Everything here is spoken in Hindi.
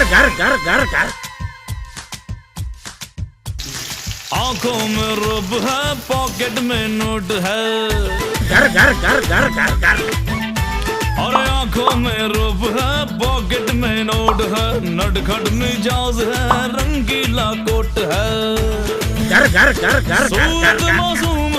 घर घर घर घर घर। आंखों में रूप है, पॉकेट में नोट है। घर घर घर घर घर घर। अरे आंखों में रूप है, पॉकेट में नोट है। नटखट मिजाज है, रंगीला कोट है। घर घर घर घर घर घर सूरत घर। मासूम